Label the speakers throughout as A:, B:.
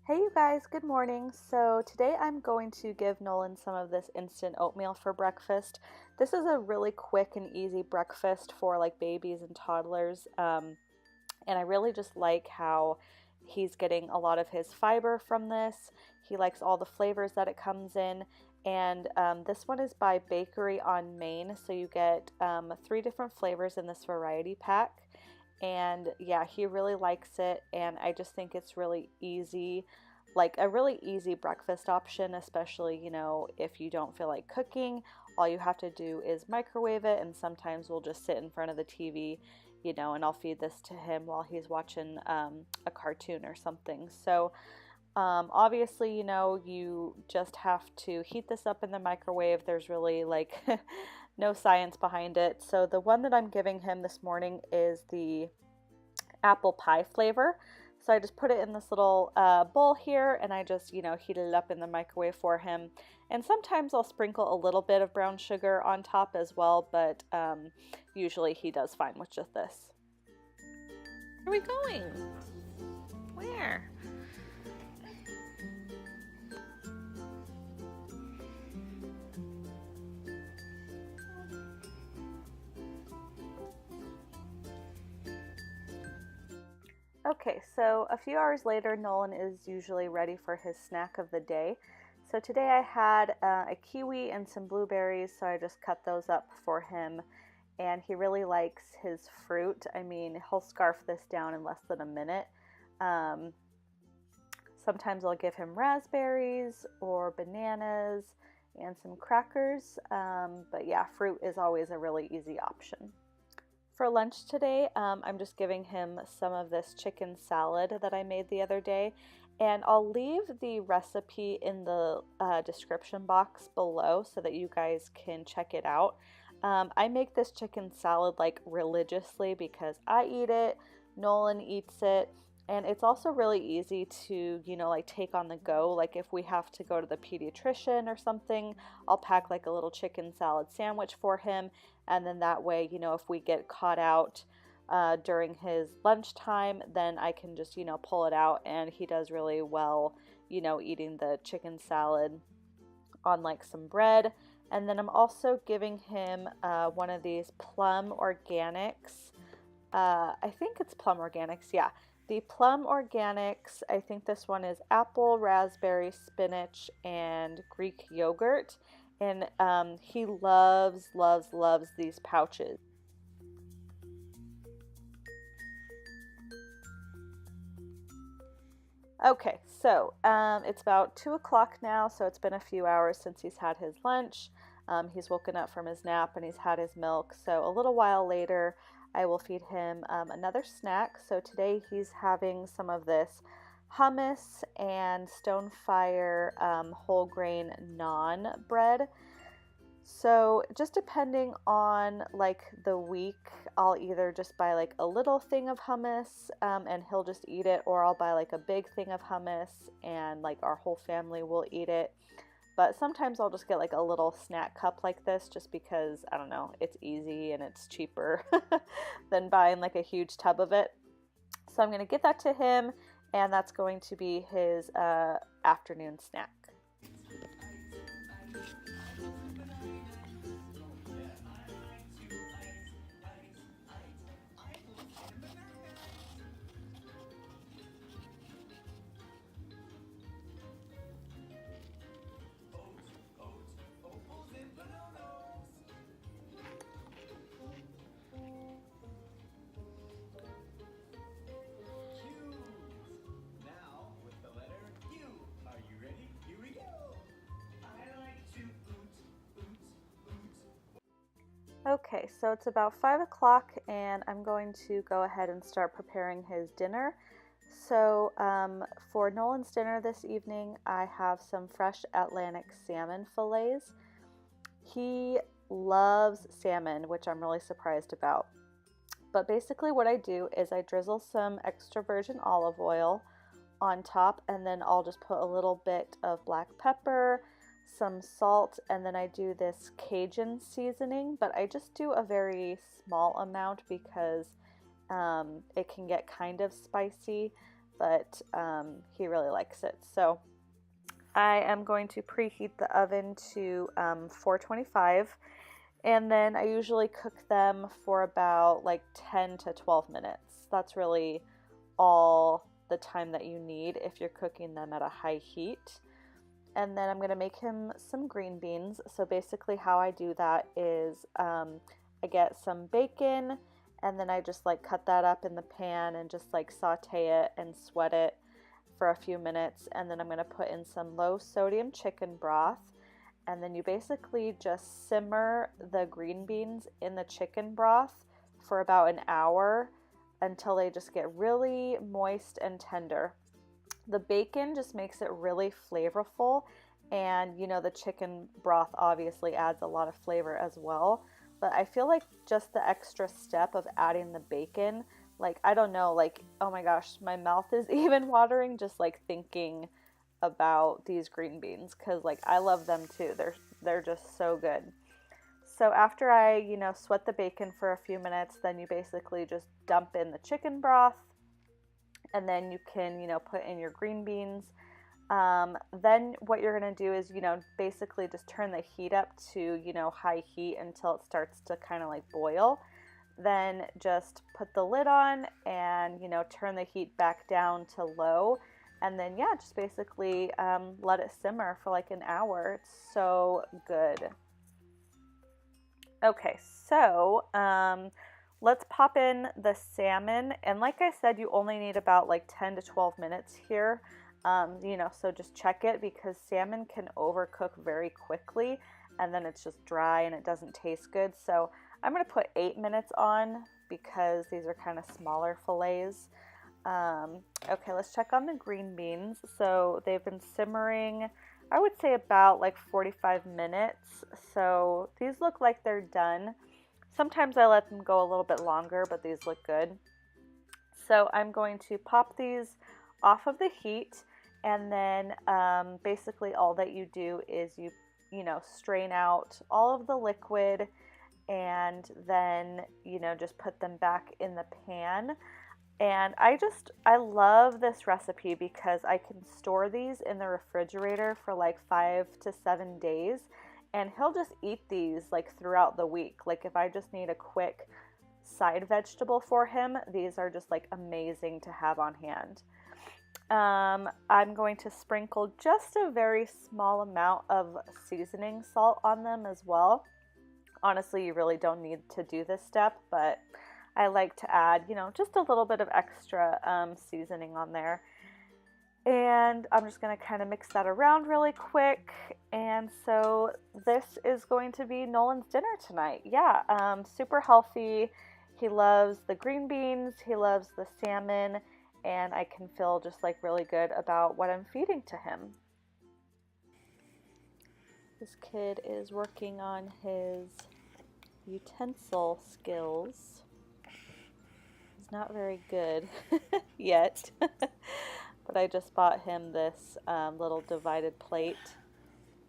A: Hey you guys, good morning. So today I'm going to give Nolan some of this instant oatmeal for breakfast. This is a really quick and easy breakfast for like babies and toddlers. And I really just like how he's getting a lot of his fiber from this. He likes all the flavors that it comes in. And this one is by Bakery on Main. So you get 3 different flavors in this variety pack. And yeah, he really likes it. And I just think it's really easy, like a really easy breakfast option, especially, if you don't feel like cooking. All you have to do is microwave it. And sometimes we'll just sit in front of the TV, and I'll feed this to him while he's watching a cartoon or something. So obviously, you just have to heat this up in the microwave. There's really like no science behind it. So the one that I'm giving him this morning is the apple pie flavor. So I just put it in this little bowl here and I just, heated it up in the microwave for him. And sometimes I'll sprinkle a little bit of brown sugar on top as well, but usually he does fine with just this.
B: Where are we going? Where?
A: Okay, so a few hours later, Nolan is usually ready for his snack of the day. So today I had a kiwi and some blueberries, so I just cut those up for him. And he really likes his fruit. I mean, he'll scarf this down in less than a minute. Um, Sometimes I'll give him raspberries or bananas and some crackers. But yeah, fruit is always a really easy option. For lunch today, I'm just giving him some of this chicken salad that I made the other day, and I'll leave the recipe in the description box below so that you guys can check it out. I make this chicken salad like religiously because I eat it, Nolan eats it, and it's also really easy to, like take on the go. Like if we have to go to the pediatrician or something, I'll pack like a little chicken salad sandwich for him. And then that way, if we get caught out during his lunchtime, then I can just, pull it out. And he does really well, eating the chicken salad on like some bread. And then I'm also giving him one of these Plum Organics. I think it's Plum Organics, yeah. The Plum Organics, I think this one is apple, raspberry, spinach, and Greek yogurt. And he loves, loves, loves these pouches. Okay, so it's about 2 o'clock now, so it's been a few hours since he's had his lunch. He's woken up from his nap and he's had his milk. So a little while later, I will feed him another snack. So today he's having some of this hummus and Stonefire whole grain naan bread. So just depending on like the week, I'll either just buy like a little thing of hummus and he'll just eat it, or I'll buy like a big thing of hummus and like our whole family will eat it. But sometimes I'll just get like a little snack cup like this just because, I don't know, it's easy and it's cheaper than buying like a huge tub of it. So I'm going to get that to him, and that's going to be his afternoon snack. Okay, so it's about 5 o'clock and I'm going to go ahead and start preparing his dinner. So for Nolan's dinner this evening, I have some fresh Atlantic salmon fillets. He loves salmon, which I'm really surprised about. But basically what I do is I drizzle some extra virgin olive oil on top, and then I'll just put a little bit of black pepper, some salt, and then I do this Cajun seasoning, but I just do a very small amount because it can get kind of spicy. but he really likes it. So I am going to preheat the oven to 425, and then I usually cook them for about like 10 to 12 minutes. That's really all the time that you need if you're cooking them at a high heat. And then I'm going to make him some green beans. So basically how I do that is I get some bacon, and then I just like cut that up in the pan and just like saute it and sweat it for a few minutes. And then I'm going to put in some low sodium chicken broth. And then you basically just simmer the green beans in the chicken broth for about an hour until they just get really moist and tender. The bacon just makes it really flavorful, and you know, the chicken broth obviously adds a lot of flavor as well. But I feel like just the extra step of adding the bacon, like, I don't know, like, oh my gosh, my mouth is even watering just like thinking about these green beans, because like I love them too. They're just so good. So after I, you know, sweat the bacon for a few minutes, then you basically just dump in the chicken broth, and then you can, you know, put in your green beans. Then what you're going to do is, you know, basically just turn the heat up to, you know, high heat until it starts to kind of like boil. Then just put the lid on and, you know, turn the heat back down to low. And then, yeah, just basically let it simmer for like an hour. It's so good. Okay, so let's pop in the salmon. And like I said, you only need about like 10 to 12 minutes here. You know, so just check it, because salmon can overcook very quickly and then it's just dry and it doesn't taste good. So I'm going to put 8 minutes on because these are kind of smaller fillets. Okay, let's check on the green beans. So they've been simmering, I would say about like 45 minutes. So these look like they're done. Sometimes I let them go a little bit longer, but these look good. So I'm going to pop these off of the heat, and then basically all that you do is you know, strain out all of the liquid, and then, you know, just put them back in the pan. And I love this recipe because I can store these in the refrigerator for like 5 to 7 days, and he'll just eat these like throughout the week. Like if I just need a quick side vegetable for him, these are just like amazing to have on hand. I'm going to sprinkle just a very small amount of seasoning salt on them as well. Honestly, you really don't need to do this step, but I like to add, you know, just a little bit of extra seasoning on there. And I'm just going to kind of mix that around really quick. And so this is going to be Nolan's dinner tonight. Yeah, super healthy. He loves the green beans. He loves the salmon. And I can feel just like really good about what I'm feeding to him. This kid is working on his utensil skills. He's not very good yet, but I just bought him this little divided plate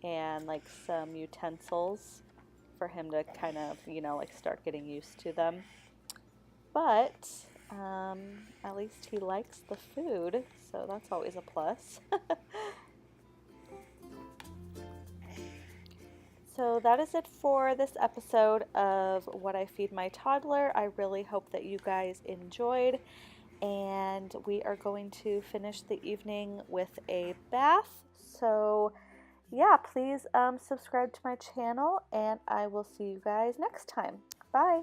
A: and like some utensils for him to kind of, you know, like start getting used to them. But at least he likes the food, so that's always a plus. So that is it for this episode of What I Feed My Toddler. I really hope that you guys enjoyed, and we are going to finish the evening with a bath. So yeah, please subscribe to my channel, and I will see you guys next time. Bye!